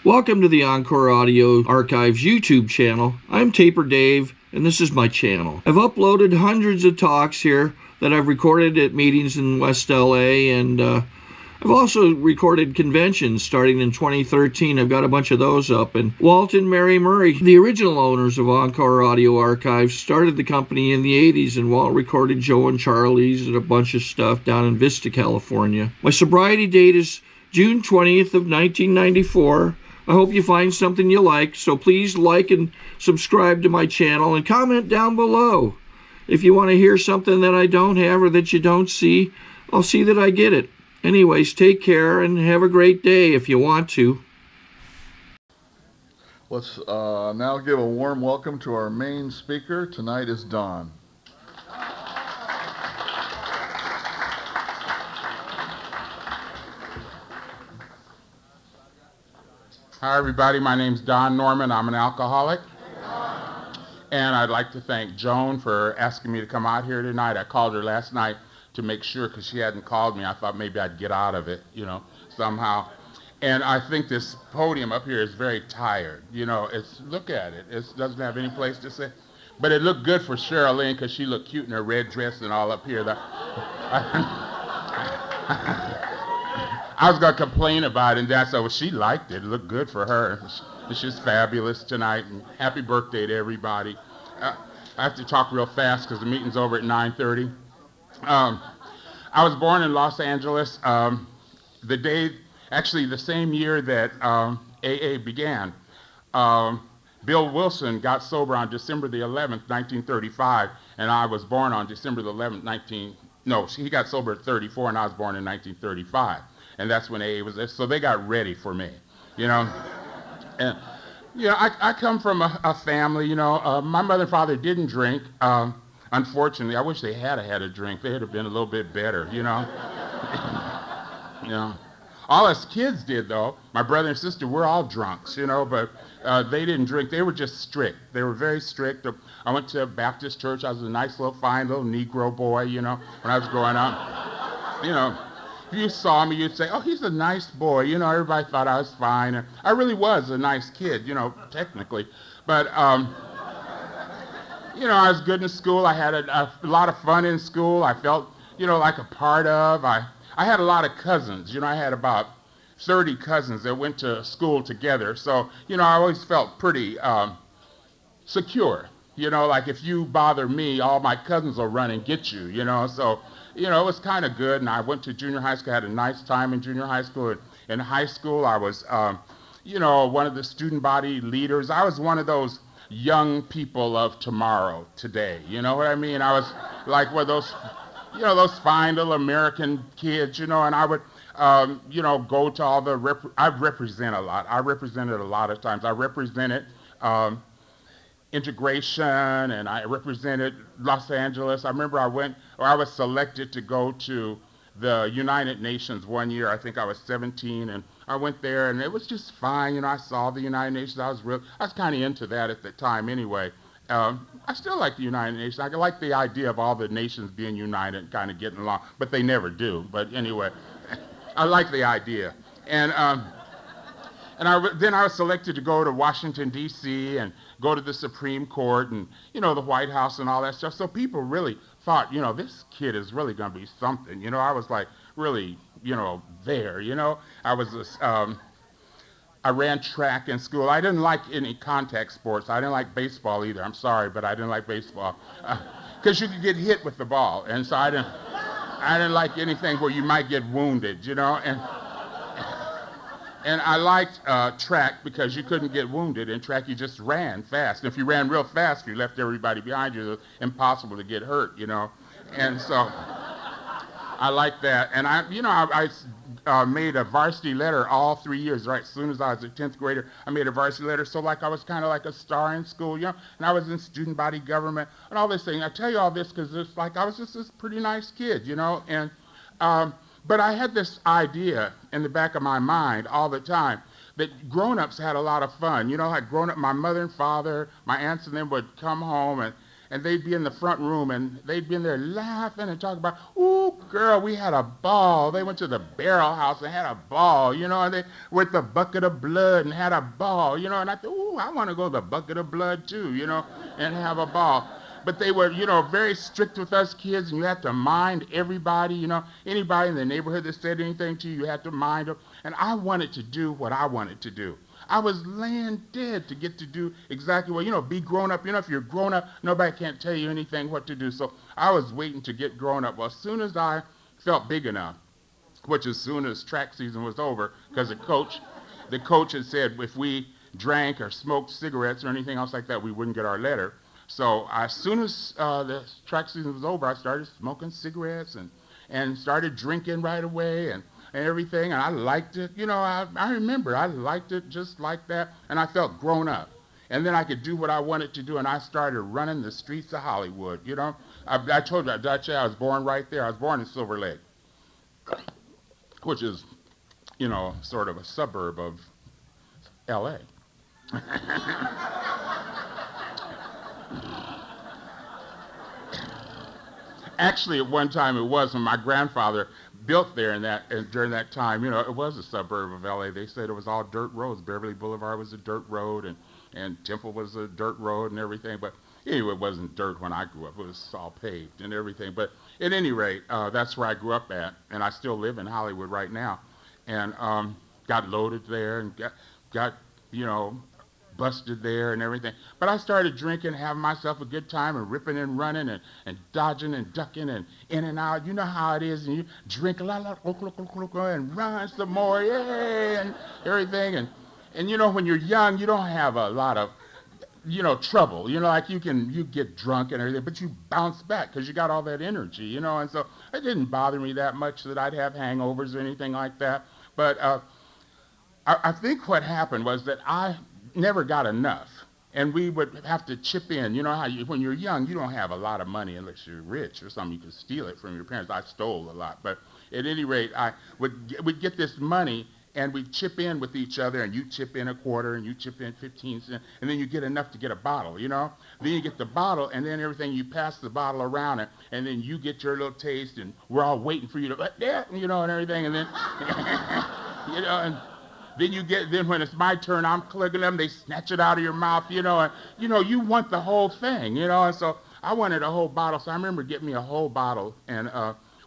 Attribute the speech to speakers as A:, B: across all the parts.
A: Welcome to the Encore Audio Archives YouTube channel. I'm Taper Dave, and this is my channel. I've uploaded hundreds of talks here that I've recorded at meetings in West LA, and I've also recorded conventions starting in 2013. I've got a bunch of those up. And Walt and Mary Murray, the original owners of Encore Audio Archives, started the company in the 80s, and Walt recorded Joe and Charlie's and a bunch of stuff down in Vista, California. My sobriety date is June 20th of 1994. I hope you find something you like, so please like and subscribe to my channel and comment down below. If you want to hear something that I don't have or that you don't see, I'll see that I get it. Anyways, take care and have a great day if you want to.
B: Let's now give a warm welcome to our main speaker. Tonight is Don.
C: Hi everybody, my name's Don Norman. I'm an alcoholic. And I'd like to thank Joan for asking me to come out here tonight. I called her last night to make sure because she hadn't called me. I thought maybe I'd get out of it, somehow. And I think this podium up here is very tired. Look at it. It doesn't have any place to sit. But it looked good for Sherilyn because she looked cute in her red dress and all up here. I was going to complain about it, and Dad said, well, she liked it. It looked good for her. She's fabulous tonight, and happy birthday to everybody. I have to talk real fast because the meeting's over at 9:30. I was born in Los Angeles the same year that AA began. Bill Wilson got sober on December the 11th, 1935, and I was born on December the 11th, he got sober at 34, and I was born in 1935. And that's when AA was there. So they got ready for me, And, I come from a family, my mother and father didn't drink. Unfortunately, I wish they had a drink. They would have been a little bit better, All us kids did, though. My brother and sister, we're all drunks, but they didn't drink. They were just strict. They were very strict. I went to a Baptist church. I was a nice little, fine little Negro boy, when I was growing up. If you saw me, you'd say, oh, he's a nice boy. Everybody thought I was fine. And I really was a nice kid, technically. But, I was good in school. I had a lot of fun in school. I felt, like a part of. I had a lot of cousins. I had about 30 cousins that went to school together. So, I always felt pretty secure. Like if you bother me, all my cousins will run and get you, So, it was kind of good. And I went to junior high school. I had a nice time in junior high school. In high school, I was, one of the student body leaders. I was one of those young people of tomorrow, today. You know what I mean? I was like one of those, those fine little American kids, and I would, go to all the, I represent a lot. I represented a lot of times. I represented integration, and I represented Los Angeles. I remember I was selected to go to the United Nations one year. I think I was 17, and I went there, and it was just fine. I saw the United Nations. I was kind of into that at the time anyway. I still like the United Nations. I like the idea of all the nations being united, kind of getting along, but they never do. But anyway, I like the idea. And then I was selected to go to Washington, D.C., and go to the Supreme Court and, the White House and all that stuff. So people really thought, this kid is really going to be something. I was like really, there, I was, I ran track in school. I didn't like any contact sports. I didn't like baseball either. I'm sorry, but I didn't like baseball because you could get hit with the ball. And so I didn't like anything where you might get wounded, And I liked track because you couldn't get wounded. In track, you just ran fast. If you ran real fast, you left everybody behind you. It was impossible to get hurt, And so I liked that. And I made a varsity letter all 3 years, right? As soon as I was a 10th grader, I made a varsity letter. So like I was kind of like a star in school, And I was in student body government and all this thing. I tell you all this because it's like I was just this pretty nice kid, And but I had this idea in the back of my mind all the time that grown-ups had a lot of fun. Like grown up, my mother and father, my aunts and them would come home and they'd be in the front room, and they'd be in there laughing and talking about, ooh, girl, we had a ball. They went to the barrel house and had a ball, and they with the bucket of blood and had a ball, and I thought, ooh, I want to go to the bucket of blood too, and have a ball. But they were, very strict with us kids, and you had to mind everybody, anybody in the neighborhood that said anything to you, you had to mind them. And I wanted to do what I wanted to do. I was laying dead to get to do exactly what, be grown up. If you're grown up, nobody can't tell you anything what to do. So I was waiting to get grown up. Well, as soon as I felt big enough, which as soon as track season was over, because the coach had said if we drank or smoked cigarettes or anything else like that, we wouldn't get our letter. So as soon as the track season was over, I started smoking cigarettes and started drinking right away and everything. And I liked it. I remember I liked it just like that. And I felt grown up. And then I could do what I wanted to do. And I started running the streets of Hollywood. I told you, I was born right there. I was born in Silver Lake, which is, sort of a suburb of L.A. Actually, at one time it was when my grandfather built there, and during that time, it was a suburb of L.A. They said it was all dirt roads. Beverly Boulevard was a dirt road, and Temple was a dirt road and everything. But anyway, it wasn't dirt when I grew up. It was all paved and everything. But at any rate, that's where I grew up at, and I still live in Hollywood right now. And got loaded there and got busted there and everything. But I started drinking, having myself a good time and ripping and running and dodging and ducking and in and out. You know how it is. And you drink a lot and run some more, yay, and everything. And when you're young, you don't have a lot of, trouble. Like you get drunk and everything, but you bounce back because you got all that energy, And so it didn't bother me that much that I'd have hangovers or anything like that. But I think what happened was that I never got enough, and we would have to chip in. You know how when you're young, you don't have a lot of money unless you're rich or something. You can steal it from your parents. I stole a lot, but at any rate, we'd get this money, and we'd chip in with each other, and you chip in a quarter, and you chip in 15 cents, and then you get enough to get a bottle, Then you get the bottle, and then everything, you pass the bottle around, and then you get your little taste, and we're all waiting for you to, and everything, and then, and then when it's my turn, I'm clicking them, they snatch it out of your mouth, and, you want the whole thing, and so I wanted a whole bottle, so I remember getting me a whole bottle, and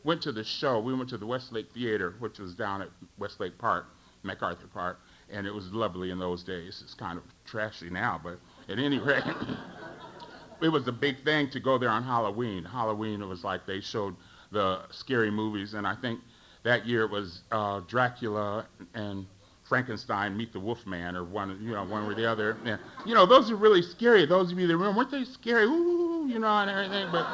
C: went to the show. We went to the Westlake Theater, which was down at Westlake Park, MacArthur Park, and it was lovely in those days. It's kind of trashy now, but at any rate, it was a big thing to go there on Halloween. Halloween, it was like they showed the scary movies, and I think that year it was Dracula and Frankenstein Meet the Wolfman, or one or the other. And, those are really scary. Those of you that remember, weren't they scary? Ooh, and everything. But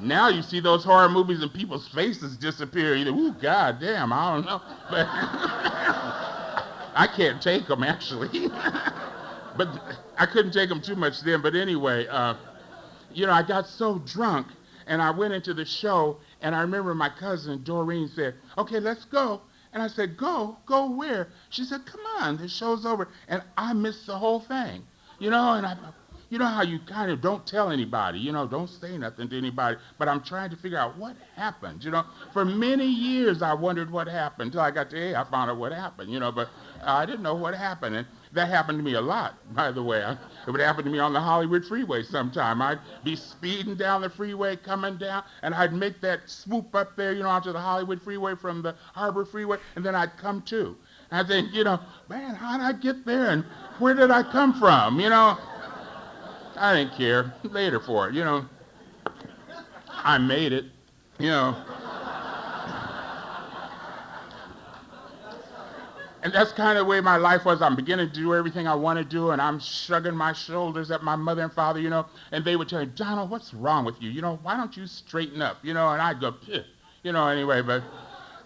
C: now you see those horror movies and people's faces disappear. You think, ooh, God damn, I don't know. But I can't take them, actually. But I couldn't take them too much then. But anyway, I got so drunk, and I went into the show, and I remember my cousin Doreen said, okay, let's go. And I said, go where? She said, come on, the show's over. And I missed the whole thing, and I, how you kind of don't tell anybody, don't say nothing to anybody, but I'm trying to figure out what happened, For many years I wondered what happened until I got to I found out what happened, but I didn't know what happened. And that happened to me a lot, by the way. It would happen to me on the Hollywood freeway sometime. I'd be speeding down the freeway, coming down, and I'd make that swoop up there, onto the Hollywood freeway from the Harbor Freeway, and then I'd come to. And I'd think, man, how did I get there, and where did I come from, I didn't care. Later for it, I made it, And that's kind of the way my life was. I'm beginning to do everything I want to do, and I'm shrugging my shoulders at my mother and father, and they would tell me, Donald, what's wrong with you? Why don't you straighten up? And I'd go, anyway, but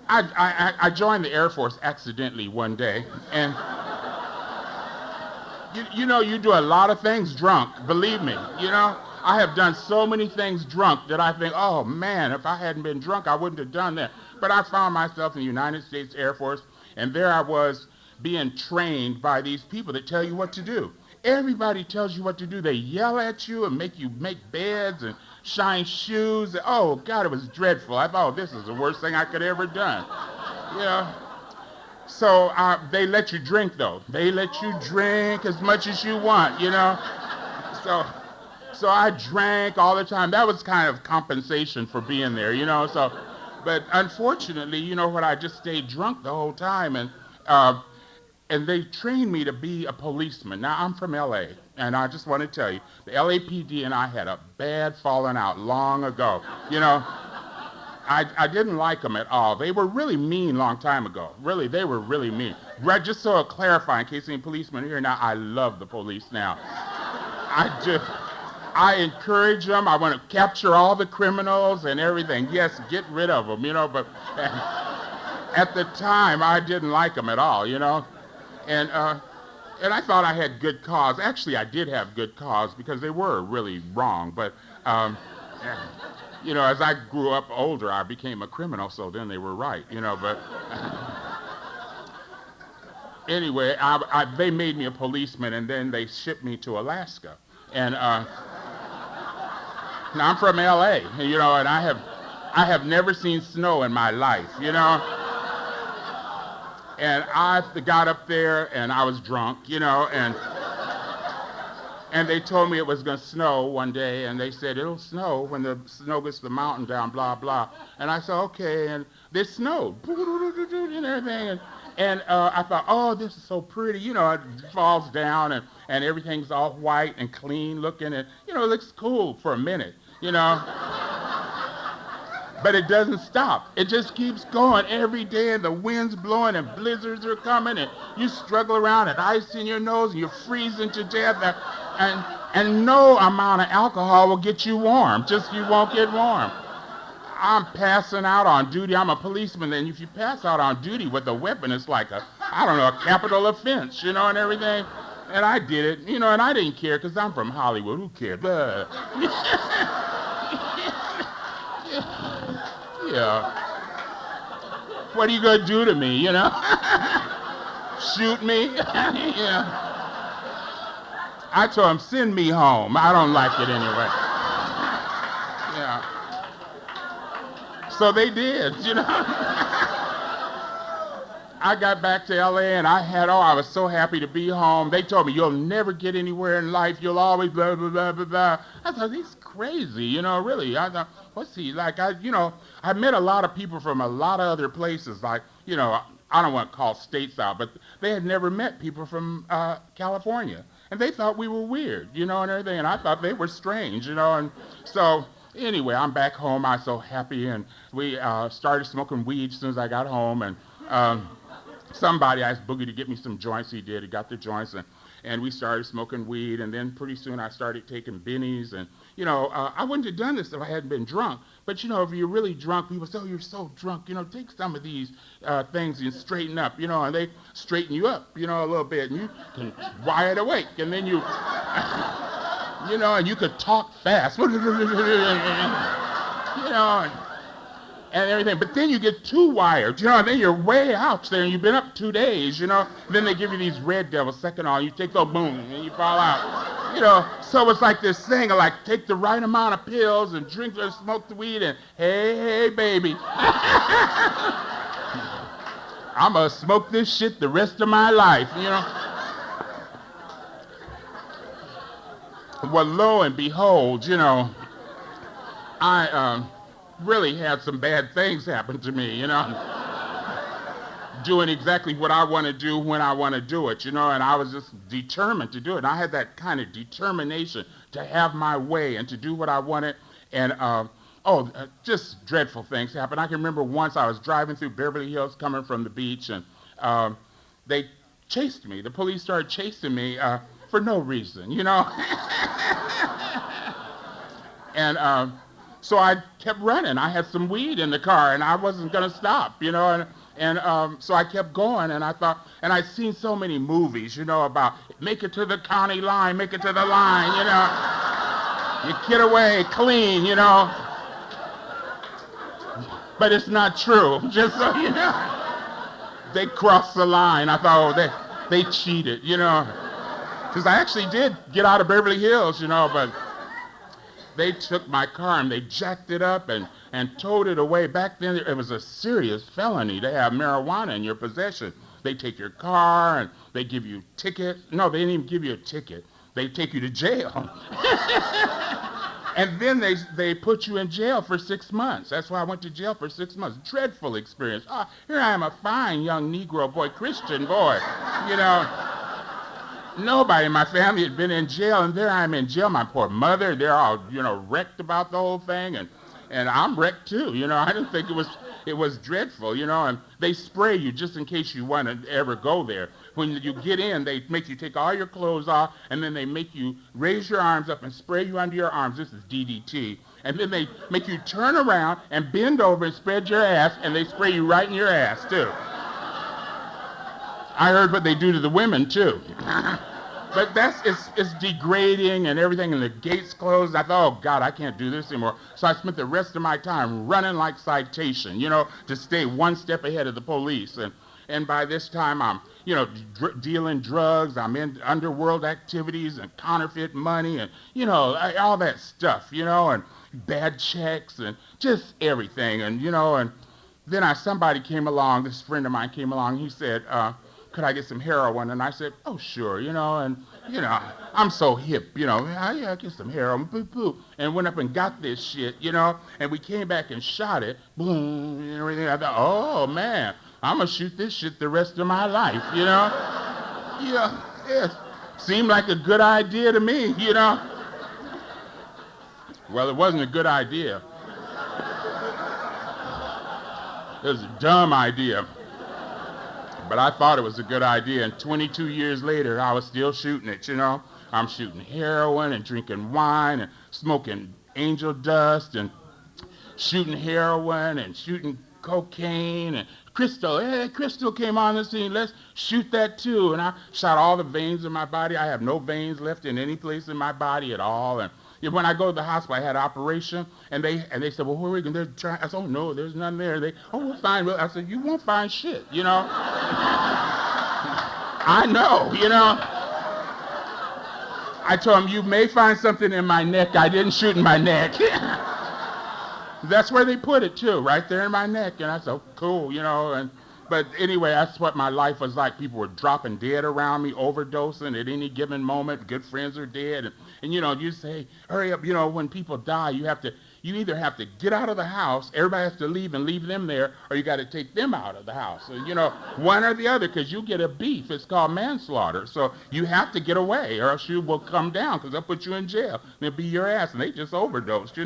C: I joined the Air Force accidentally one day, and you do a lot of things drunk, believe me, I have done so many things drunk that I think, oh man, if I hadn't been drunk, I wouldn't have done that. But I found myself in the United States Air Force, and there I was being trained by these people that tell you what to do. everybody tells you what to do. They yell at you and make you make beds and shine shoes. Oh, God, it was dreadful. I thought, oh, this is the worst thing I could ever done. You know? So they let you drink, though. They let you drink as much as you want, you know? So I drank all the time. That was kind of compensation for being there, you know? So, but unfortunately, you know what, I just stayed drunk the whole time, and they trained me to be a policeman. Now, I'm from L.A., and I just want to tell you, the LAPD and I had a bad falling out long ago, you know? I didn't like them at all. They were really mean long time ago. Really, they were really mean. Right, just so I'll clarify, in case any policemen here now, I love the police now. I encourage them. I want to capture all the criminals and everything. Yes, get rid of them, you know, but at the time, I didn't like them at all, you know. And I thought I had good cause. Actually, I did have good cause because they were really wrong, but you know, as I grew up older, I became a criminal, so then they were right, you know, but anyway, they made me a policeman, and then they shipped me to Alaska. And now I'm from L.A., you know, and I have never seen snow in my life, you know. And I got up there, and I was drunk, you know, and they told me it was going to snow one day, and they said, it'll snow when the snow gets the mountain down, blah, blah. And I said, okay, and it snowed, and everything. And I thought, oh, this is so pretty. You know, it falls down, and everything's all white and clean looking, and, you know, it looks cool for a minute, you know. But it doesn't stop. It just keeps going every day, and the wind's blowing, and blizzards are coming, and you struggle around, and ice in your nose, and you're freezing to death. And no amount of alcohol will get you warm. Just you won't get warm. I'm passing out on duty. I'm a policeman, and if you pass out on duty with a weapon, it's like a capital offense, you know, and everything. And I did it, you know, and I didn't care because I'm from Hollywood. Who cares? Yeah. What are you going to do to me, you know? Shoot me? Yeah. I told him, send me home. I don't like it anyway. Yeah. So they did, you know. I got back to L.A. and I was so happy to be home. They told me, you'll never get anywhere in life. You'll always blah, blah, blah, blah, blah. I thought, he's crazy, you know, really. I thought, what's he like? I met a lot of people from a lot of other places, like, you know, I don't want to call states out, but they had never met people from California. And they thought we were weird, you know, and everything. And I thought they were strange, you know. And so anyway, I'm back home. I'm so happy. And we started smoking weed as soon as I got home. And somebody asked Boogie to get me some joints. He did. He got the joints. And we started smoking weed. And then pretty soon I started taking bennies. And, you know, I wouldn't have done this if I hadn't been drunk. But, you know, if you're really drunk, people say, oh, you're so drunk. You know, take some of these things and straighten up, you know. And they straighten you up, you know, a little bit. And you can wide awake. And then you, you know, and you could talk fast. You know, and everything. But then you get too wired, you know, and then you're way out there and you've been up 2 days, you know. And then they give you these red devils second on. You take the boom and you fall out. You know, so it's like this thing of like take the right amount of pills and drink or smoke the weed and hey, baby. I'm going to smoke this shit the rest of my life, you know. Well, lo and behold, you know, I really had some bad things happen to me, you know. Doing exactly what I want to do when I want to do it, you know, and I was just determined to do it. And I had that kind of determination to have my way and to do what I wanted. And, just dreadful things happened. I can remember once I was driving through Beverly Hills coming from the beach, and they chased me. The police started chasing me for no reason, you know. And so I kept running. I had some weed in the car, and I wasn't going to stop, you know. And so I kept going, and I thought, and I'd seen so many movies, you know, about make it to the county line, make it to the line, you know. You get away clean, you know. But it's not true, just so you know. They crossed the line. I thought, oh, they cheated, you know. Because I actually did get out of Beverly Hills, but they took my car and they jacked it up and towed it away. Back then, it was a serious felony to have marijuana in your possession. They take your car and they give you tickets. No, they didn't even give you a ticket. They take you to jail. And then they put you in jail for 6 months. That's why I went to jail for 6 months. Dreadful experience. Here I am, a fine young Negro boy, Christian boy. Nobody in my family had been in jail, and there I am in jail. My poor mother, they're all, wrecked about the whole thing, and I'm wrecked too. I didn't think it was dreadful, and they spray you just in case you want to ever go there. When you get in, they make you take all your clothes off, and then they make you raise your arms up and spray you under your arms. This is DDT. And then they make you turn around and bend over and spread your ass, and they spray you right in your ass too. I heard what they do to the women too. But it's degrading and everything, and the gates closed. I thought, oh God, I can't do this anymore. So I spent the rest of my time running like Citation, to stay one step ahead of the police. And by this time, I'm, dealing drugs. I'm in underworld activities and counterfeit money and, all that stuff, and bad checks and just everything. And, and then somebody came along, this friend of mine came along, he said, could I get some heroin? And I said, oh, sure, and, I'm so hip, I get some heroin, boop, boop, and went up and got this shit, and we came back and shot it, boom, and everything. I thought, oh, man, I'm going to shoot this shit the rest of my life, It seemed like a good idea to me, Well, it wasn't a good idea. It was a dumb idea. But I thought it was a good idea, and 22 years later, I was still shooting it, I'm shooting heroin and drinking wine and smoking angel dust and shooting heroin and shooting cocaine and Crystal. Hey, Crystal came on the scene. Let's shoot that too. And I shot all the veins in my body. I have no veins left in any place in my body at all. And when I go to the hospital, I had an operation, and they said, well, where are we going to try? I said, oh, no, there's none there. We'll find. I said, you won't find shit, I know, I told them, you may find something in my neck. I didn't shoot in my neck. That's where they put it, too, right there in my neck. And I said, oh, cool, But anyway, that's what my life was like. People were dropping dead around me, overdosing at any given moment. Good friends are dead. And you say, hurry up. When people die, you either have to get out of the house, everybody has to leave and leave them there, or you got to take them out of the house. So, one or the other, because you get a beef. It's called manslaughter. So you have to get away, or else you will come down, because they'll put you in jail. And it'll be your ass, and they just overdosed,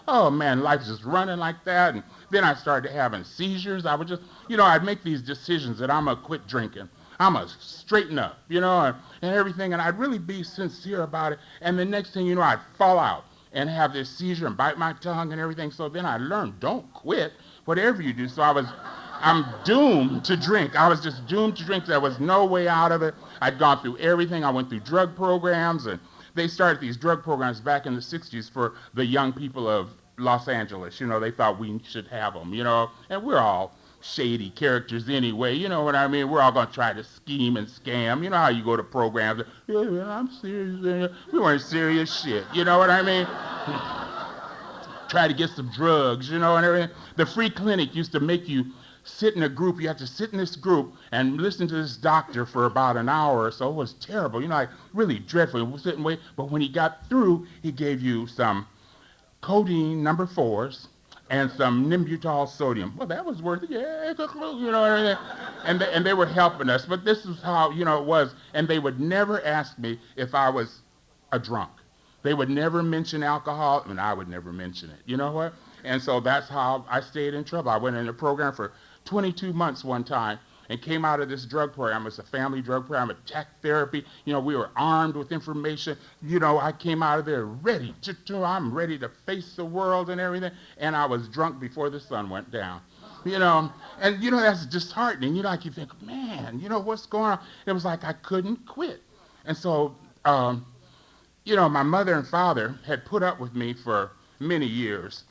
C: Oh, man, life's just running like that. And then I started having seizures. I would just, I'd make these decisions that I'm going to quit drinking. I'm going to straighten up, and everything. And I'd really be sincere about it. And the next thing you know, I'd fall out and have this seizure and bite my tongue and everything. So then I learned, don't quit, whatever you do. So I'm doomed to drink. I was just doomed to drink. There was no way out of it. I'd gone through everything. I went through drug programs, and they started these drug programs back in the 60s for the young people of Los Angeles. They thought we should have them, and we're all shady characters anyway, you know what I mean? We're all going to try to scheme and scam. You know how you go to programs, yeah, I'm serious. We weren't serious shit, you know what I mean? Try to get some drugs, and everything. The free clinic used to make you sit in a group. You have to sit in this group and listen to this doctor for about an hour or so. It was terrible, like really dreadful. We'll sit and wait, but when he got through, he gave you some codeine number 4s and some nimbutal sodium. Well, that was worth it. Yeah, everything. And they were helping us. But this is how, it was. And they would never ask me if I was a drunk. They would never mention alcohol, and I would never mention it. You know what? And so that's how I stayed in trouble. I went in a program for 22 months one time and came out of this drug program. It's a family drug program, attack therapy. We were armed with information. I came out of there ready I'm ready to face the world and everything. And I was drunk before the sun went down. And that's disheartening. You think, man, what's going on? It was like I couldn't quit. And so, my mother and father had put up with me for many years.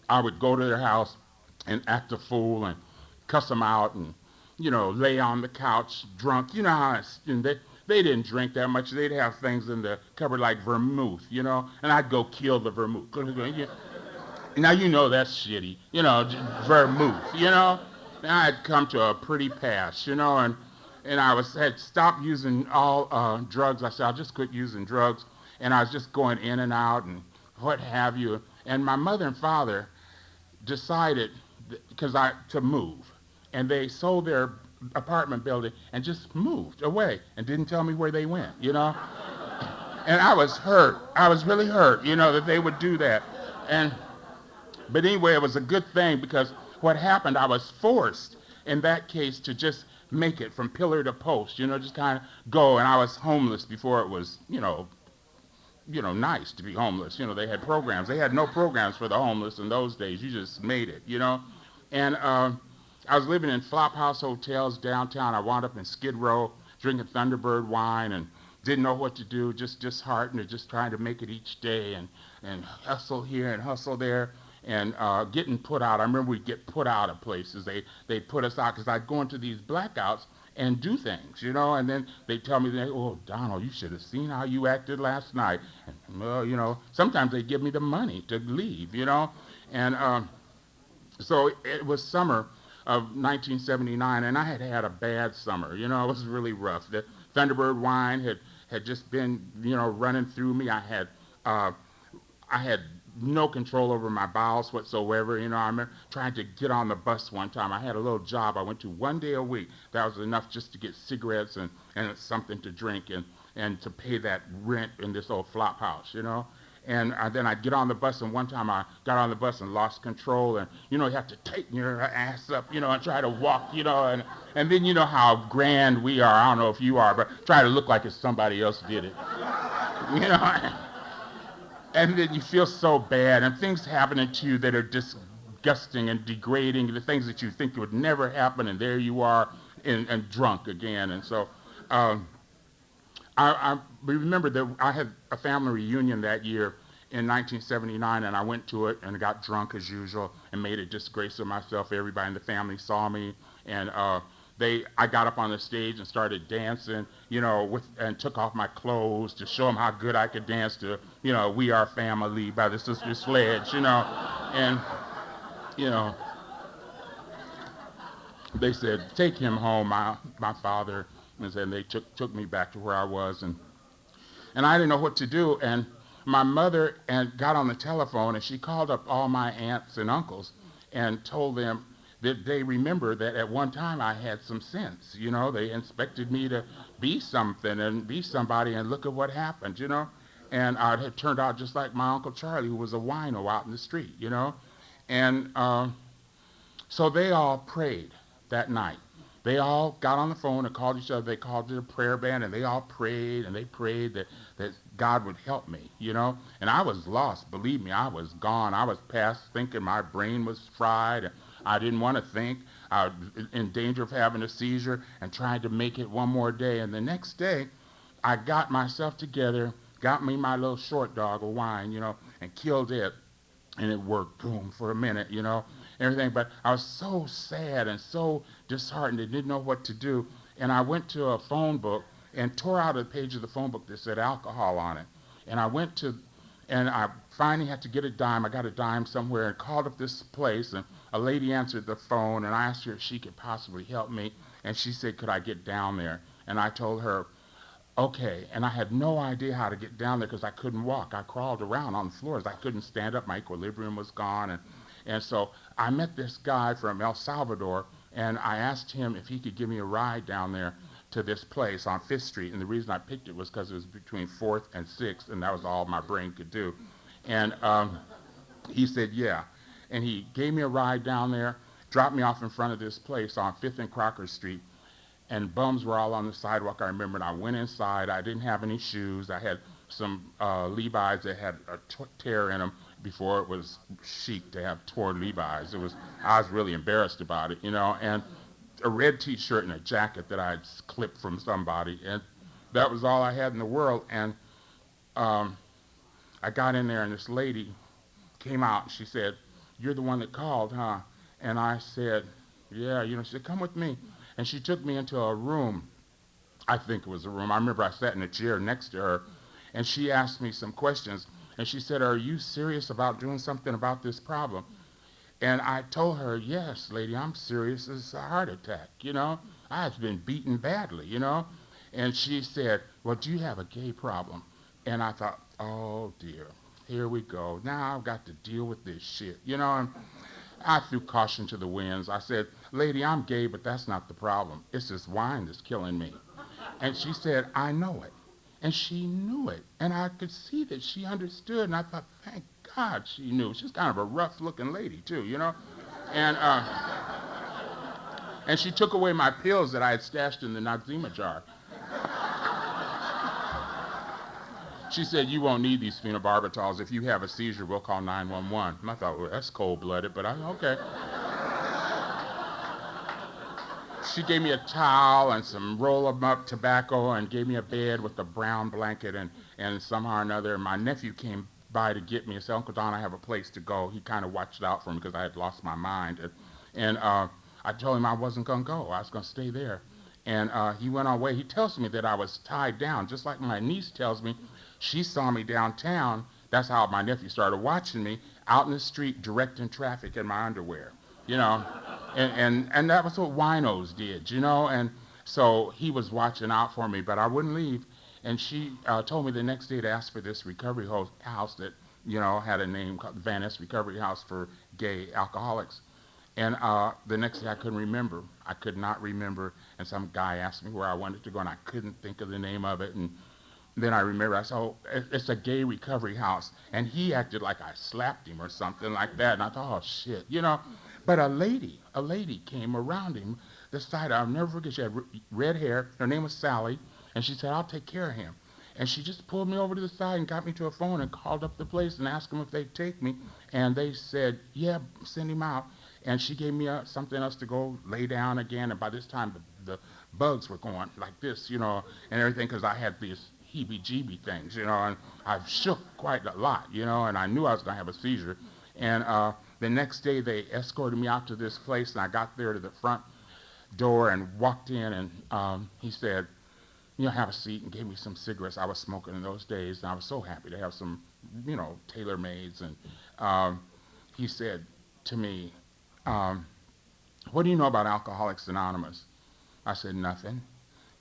C: I would go to their house and act a fool and cuss them out and lay on the couch drunk. You know how they didn't drink that much. They'd have things in the cupboard like vermouth, and I'd go kill the vermouth. Now that's shitty, vermouth, And I had come to a pretty pass, and had stopped using all drugs. I said I'll just quit using drugs, and I was just going in and out and what have you. And my mother and father decided to move, and they sold their apartment building and just moved away and didn't tell me where they went, And I was hurt. I was really hurt, that they would do that. But anyway, it was a good thing because what happened, I was forced in that case to just make it from pillar to post, just kind of go. And I was homeless before it was, nice to be homeless. They had programs. They had no programs for the homeless in those days. You just made it, And I was living in flop house hotels downtown. I wound up in Skid Row drinking Thunderbird wine and didn't know what to do, just disheartened and just trying to make it each day and hustle here and hustle there. And getting put out. I remember we'd get put out of places. They'd put us out because I'd go into these blackouts and do things, and then they'd tell me, oh, Donald, you should have seen how you acted last night. And, well, sometimes they'd give me the money to leave, And so it was summer of 1979, and I had had a bad summer, It was really rough. The Thunderbird wine had just been, running through me. I had no control over my bowels whatsoever. I remember trying to get on the bus one time. I had a little job I went to one day a week. That was enough just to get cigarettes and something to drink and to pay that rent in this old flop house, And then I'd get on the bus, and one time I got on the bus and lost control, and, you have to tighten your ass up, and try to walk, and then how grand we are. I don't know if you are, but try to look like it's somebody else did it, And then you feel so bad, and things happening to you that are disgusting and degrading, the things that you think would never happen, and there you are, and drunk again. And so I remember that I had a family reunion that year in 1979, and I went to it and got drunk as usual and made a disgrace of myself. Everybody in the family saw me, and I got up on the stage and started dancing, and took off my clothes to show them how good I could dance to, We Are Family by the Sister Sledge, and, they said, take him home, my father, and they took me back to where I was, and I didn't know what to do, and my mother got on the telephone, and she called up all my aunts and uncles and told them that they remember that at one time I had some sense, They expected me to be something and be somebody, and look at what happened, And I had turned out just like my Uncle Charlie, who was a wino out in the street, And so they all prayed that night. They all got on the phone and called each other. They called it a prayer band, and they all prayed, and they prayed that God would help me, And I was lost. Believe me, I was gone. I was past thinking. My brain was fried. I didn't want to think. I was in danger of having a seizure and trying to make it one more day. And the next day, I got myself together, got me my little short dog of wine, and killed it. And it worked, boom, for a minute, everything. But I was so sad and so disheartened and didn't know what to do. And I went to a phone book and tore out a page of the phone book that said alcohol on it. And I finally had to get a dime. I got a dime somewhere and called up this place, and a lady answered the phone, and I asked her if she could possibly help me, and she said, could I get down there? And I told her, okay, and I had no idea how to get down there because I couldn't walk. I crawled around on the floors. I couldn't stand up. My equilibrium was gone, and so I met this guy from El Salvador, and I asked him if he could give me a ride down there to this place on 5th Street, and the reason I picked it was because it was between 4th and 6th, and that was all my brain could do. And he said, yeah. And he gave me a ride down there, dropped me off in front of this place on 5th and Crocker Street, and bums were all on the sidewalk, I remember, and I went inside. I didn't have any shoes. I had some Levi's that had a tear in them before it was chic to have torn Levi's. I was really embarrassed about it, and a red T-shirt and a jacket that I'd clipped from somebody, and that was all I had in the world. And I got in there, and this lady came out, and she said, you're the one that called, huh? And I said, yeah, she said, come with me. And she took me into a room. I think it was a room. I remember I sat in a chair next to her, and she asked me some questions. And she said, "Are you serious about doing something about this problem?" And I told her, "Yes, lady, I'm serious as a heart attack. I've been beaten badly. And she said, "Well, do you have a gay problem?" And I thought, oh dear, here we go. Now I've got to deal with this shit. And I threw caution to the winds. I said, "Lady, I'm gay, but that's not the problem. It's this wine that's killing me." And she said, "I know it." And she knew it. And I could see that she understood. And I thought, thank God she knew. She's kind of a rough-looking lady, too. And and she took away my pills that I had stashed in the Noxzema jar. She said, "You won't need these phenobarbitals. If you have a seizure, we'll call 911. And I thought, well, that's cold-blooded, but okay. She gave me a towel and some roll-em-up tobacco and gave me a bed with a brown blanket and somehow or another. My nephew came by to get me and said, "Uncle Don, I have a place to go." He kind of watched out for me because I had lost my mind. And I told him I wasn't going to go. I was going to stay there. And he went away. He tells me that I was tied down, just like my niece tells me. She saw me downtown. That's how my nephew started watching me, out in the street directing traffic in my underwear. And that was what winos did. And so he was watching out for me, but I wouldn't leave. And she told me the next day to ask for this recovery house that, had a name called Van Ness Recovery House for Gay Alcoholics. And the next day I couldn't remember. I could not remember. And some guy asked me where I wanted to go, and I couldn't think of the name of it. And then I remember, I said, "Oh, it's a gay recovery house." And he acted like I slapped him or something like that. And I thought, oh, shit. But a lady came around him. I'll never forget, she had red hair. Her name was Sally. And she said, "I'll take care of him." And she just pulled me over to the side and got me to a phone and called up the place and asked them if they'd take me. And they said, "Yeah, send him out." And she gave me something else to go lay down again. And by this time, the bugs were going like this, and everything, because I had these heebie-jeebie things, and I shook quite a lot, and I knew I was going to have a seizure. And the next day, they escorted me out to this place, and I got there to the front door and walked in, and he said, "Have a seat," and gave me some cigarettes. I was smoking in those days, and I was so happy to have some, tailor-mades. And he said to me, "What do you know about Alcoholics Anonymous?" I said, "Nothing."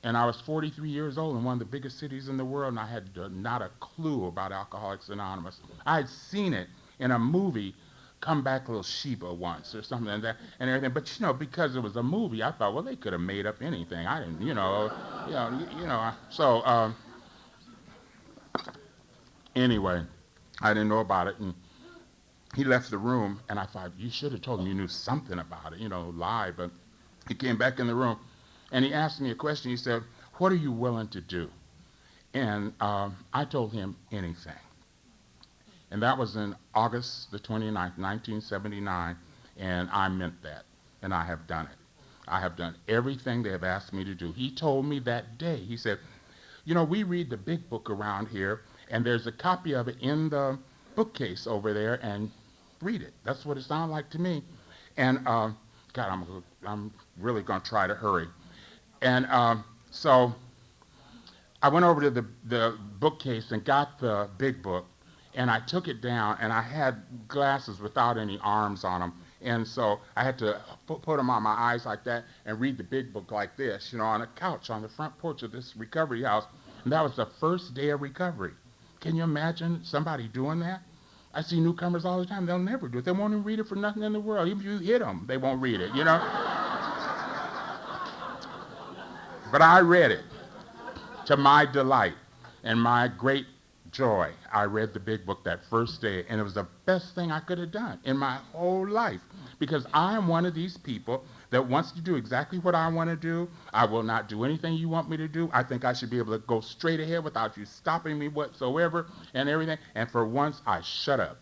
C: And I was 43 years old in one of the biggest cities in the world, and I had not a clue about Alcoholics Anonymous. I had seen it in a movie, Come Back Little Sheba, once or something like that, and everything. But, because it was a movie, I thought, well, they could have made up anything. I didn't, So, anyway, I didn't know about it, and he left the room, and I thought, you should have told him you knew something about it, lie. But he came back in the room, and he asked me a question. He said, "What are you willing to do?" And I told him anything. And that was in August the 29th, 1979, and I meant that, and I have done it. I have done everything they have asked me to do. He told me that day, he said, "We read the big book around here, and there's a copy of it in the bookcase over there, and read it." That's what it sounded like to me. And God, I'm really going to try to hurry. And so I went over to the bookcase and got the big book, and I took it down, and I had glasses without any arms on them. And so I had to put them on my eyes like that and read the big book like this, on a couch on the front porch of this recovery house. And that was the first day of recovery. Can you imagine somebody doing that? I see newcomers all the time. They'll never do it. They won't even read it for nothing in the world. Even if you hit them, they won't read it, But I read it to my delight and my great joy. I read the big book that first day, and it was the best thing I could have done in my whole life, because I am one of these people that wants to do exactly what I want to do. I will not do anything you want me to do. I think I should be able to go straight ahead without you stopping me whatsoever and everything. And for once, I shut up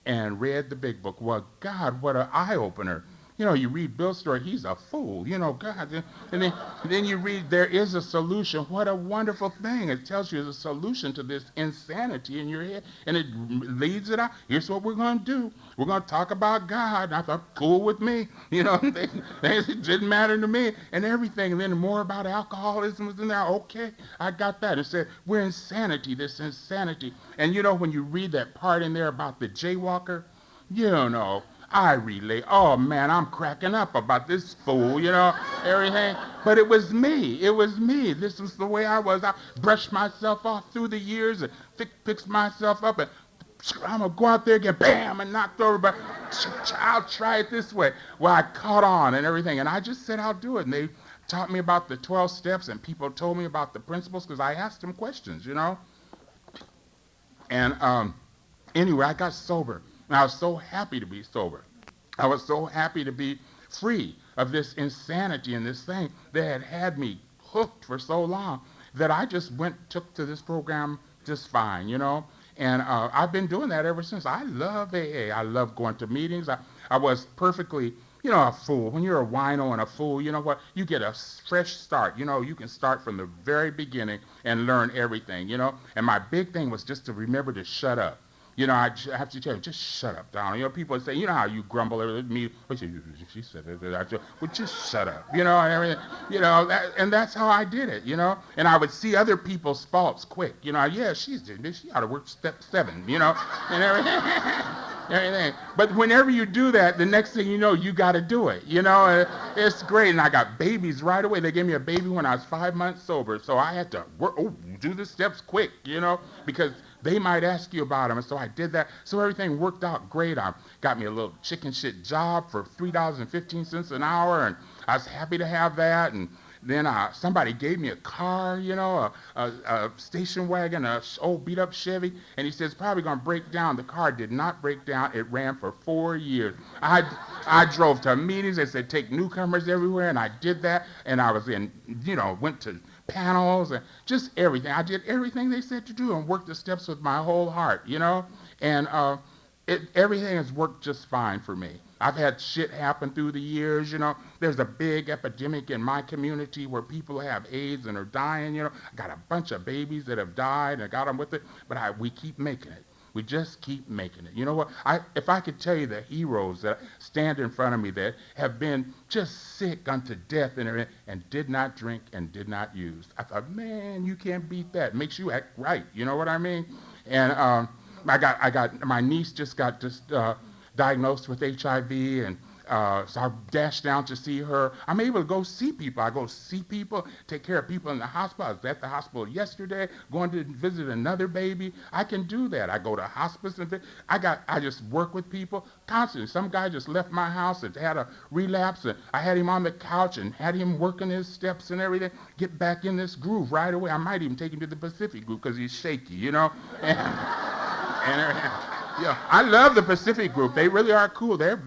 C: and read the big book. Well, God, what an eye-opener. you read Bill's story, he's a fool, God. And then you read there is a solution. What a wonderful thing. It tells you there's a solution to this insanity in your head, and it leads it out. Here's what we're going to do. We're going to talk about God. And I thought, cool with me. It didn't matter to me and everything. And then more about alcoholism was in there. Okay, I got that. It said, we're insanity, this insanity. And when you read that part in there about the jaywalker, I relate. Oh man, I'm cracking up about this fool, everything. But it was me. It was me. This was the way I was. I brushed myself off through the years and fixed myself up, and I'm gonna go out there again, bam, and knocked over. But I'll try it this way. Well, I caught on and everything, and I just said I'll do it. And they taught me about the 12 steps, and people told me about the principles because I asked them questions, And anyway, I got sober. And I was so happy to be sober. I was so happy to be free of this insanity and this thing that had me hooked for so long that I just took to this program just fine, And I've been doing that ever since. I love AA. I love going to meetings. I was perfectly, a fool. When you're a wino and a fool, you know what? You get a fresh start. You can start from the very beginning and learn everything, And my big thing was just to remember to shut up. I have to tell you, just shut up, Donald. People say, how you grumble at me. She said that. Well, just shut up, and everything. And that's how I did it, And I would see other people's faults quick. She ought to work step 7, and everything. Everything. But whenever you do that, the next thing you know, you got to do it. It's great. And I got babies right away. They gave me a baby when I was 5 months sober. So I had to do the steps quick, because they might ask you about them. And so I did that. So everything worked out great. I got me a little chicken shit job for $3.15 an hour. And I was happy to have that. And then somebody gave me a car, a station wagon, a old beat-up Chevy, and he said, it's probably going to break down. The car did not break down. It ran for 4 years. I drove to meetings. They said, take newcomers everywhere, and I did that. And I was went to panels and just everything. I did everything they said to do and worked the steps with my whole heart, And everything has worked just fine for me. I've had shit happen through the years, There's a big epidemic in my community where people have AIDS and are dying, I got a bunch of babies that have died and I got them with it, but we keep making it. We just keep making it. You know what? If I could tell you the heroes that stand in front of me that have been just sick unto death and did not drink and did not use, I thought, man, you can't beat that. It makes you act right. You know what I mean? And I got my niece just got diagnosed with HIV, and so I dashed down to see her. I'm able to go see people. I go see people, take care of people in the hospital. I was at the hospital yesterday, going to visit another baby. I can do that. I go to hospice and I just work with people constantly. Some guy just left my house and had a relapse, and I had him on the couch and had him working his steps and everything. Get back in this groove right away. I might even take him to the Pacific group because he's shaky, and yeah, I love the Pacific group. They really are cool. They're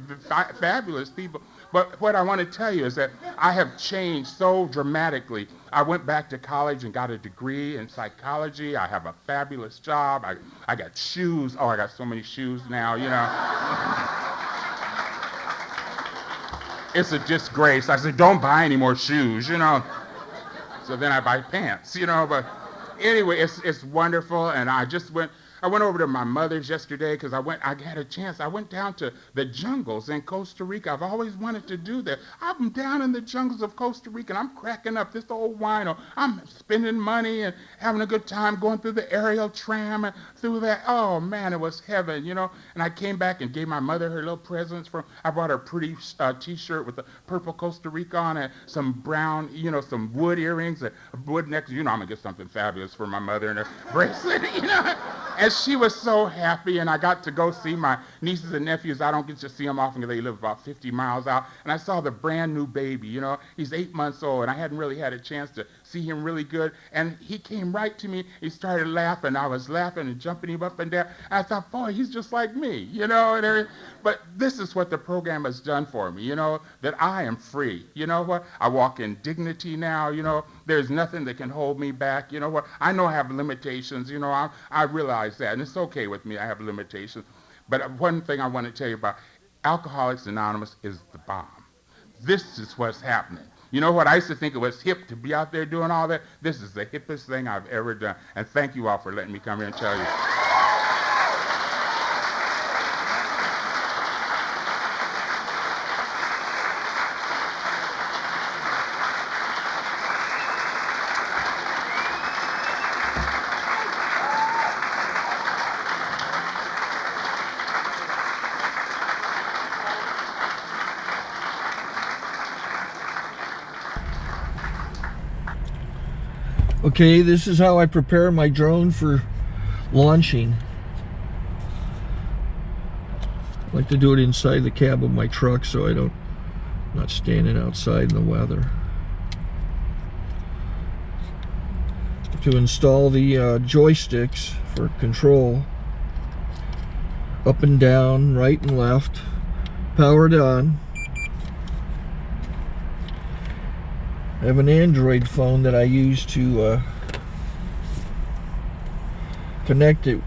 C: fabulous people. But what I want to tell you is that I have changed so dramatically. I went back to college and got a degree in psychology. I have a fabulous job. I got shoes. Oh, I got so many shoes now, It's a disgrace. I said, don't buy any more shoes, So then I buy pants, But anyway, it's wonderful. And I went over to my mother's yesterday because I had a chance. I went down to the jungles in Costa Rica. I've always wanted to do that. I'm down in the jungles of Costa Rica, and I'm cracking up. This old wino. I'm spending money and having a good time going through the aerial tram and through that. Oh, man, it was heaven, And I came back and gave my mother her little presents. I brought her a pretty T-shirt with a purple Costa Rica on it, some brown, some wood earrings, a wood necklace. I'm going to get something fabulous for my mother and a bracelet, And she was so happy, and I got to go see my nieces and nephews. I don't get to see them often because they live about 50 miles out. And I saw the brand new baby, He's 8 months old, and I hadn't really had a chance to see him really good. And he came right to me. He started laughing. I was laughing and jumping him up and down. I thought, boy, he's just like me, But this is what the program has done for me, that I am free. You know what? I walk in dignity now, There's nothing that can hold me back. You know what? I know I have limitations. I realize that, and it's okay with me. I have limitations. But one thing I want to tell you about Alcoholics Anonymous is the bomb. this is what's happening. You know what? I used to think it was hip to be out there doing all that. This is the hippest thing I've ever done. And thank you all for letting me come here and tell you.
A: Okay, this is how I prepare my drone for launching. I like to do it inside the cab of my truck so I'm not standing outside in the weather. To install the joysticks for control, up and down, right and left, powered on. I have an Android phone that I use to connect it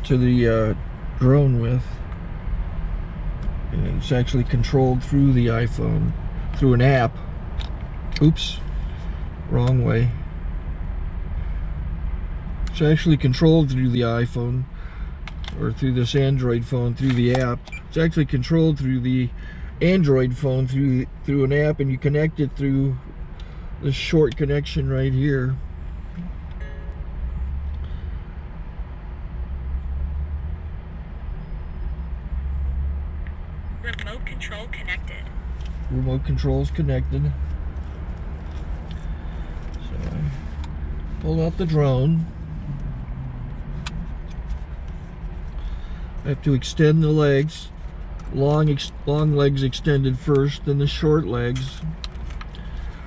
A: to the drone with. And it's actually controlled through the iPhone, through an app. Oops, wrong way. It's actually controlled through the iPhone, or through this Android phone, through the app. It's actually controlled through the Android phone, through an app, and you connect it through this short connection right here.
D: Remote control connected.
A: Remote control's connected. So I pull out the drone. I have to extend the legs. Long legs extended first, then the short legs.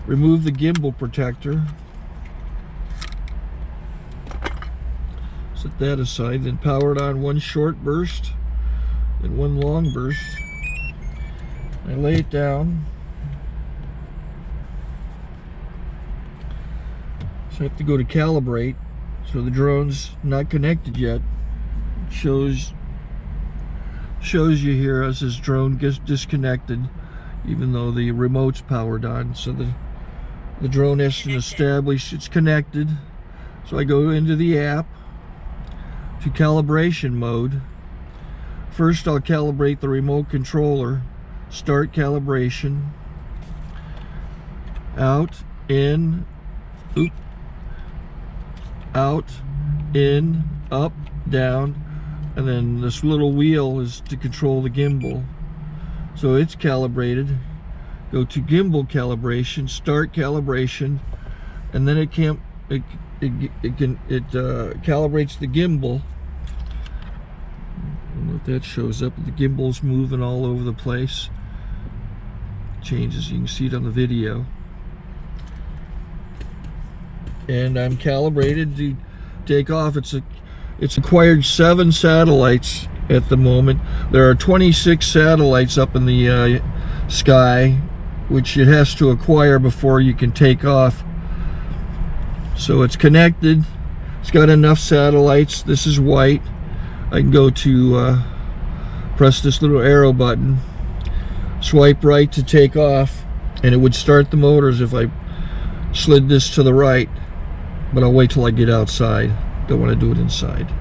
A: Remove the gimbal protector. Set that aside, then power it on one short burst, then one long burst. I lay it down. So I have to go to calibrate. So the drone's not connected yet. It shows you here as this drone gets disconnected, even though the remote's powered on. So the drone has to establish it's connected. So I go into the app to calibration mode. First I'll calibrate the remote controller. Start calibration. Out, in, out, in, up, down, and then this little wheel is to control the gimbal. So it's calibrated. Go to gimbal calibration, start calibration, and then it calibrates the gimbal. I don't know if that shows up. The gimbal's moving all over the place. Changes, you can see it on the video. And I'm calibrated to take off. It's acquired 7 satellites at the moment. There are 26 satellites up in the sky, which it has to acquire before you can take off. So it's connected. It's got enough satellites. This is white. I can go to press this little arrow button, swipe right to take off, and it would start the motors if I slid this to the right. But I'll wait till I get outside. Don't want to do it inside.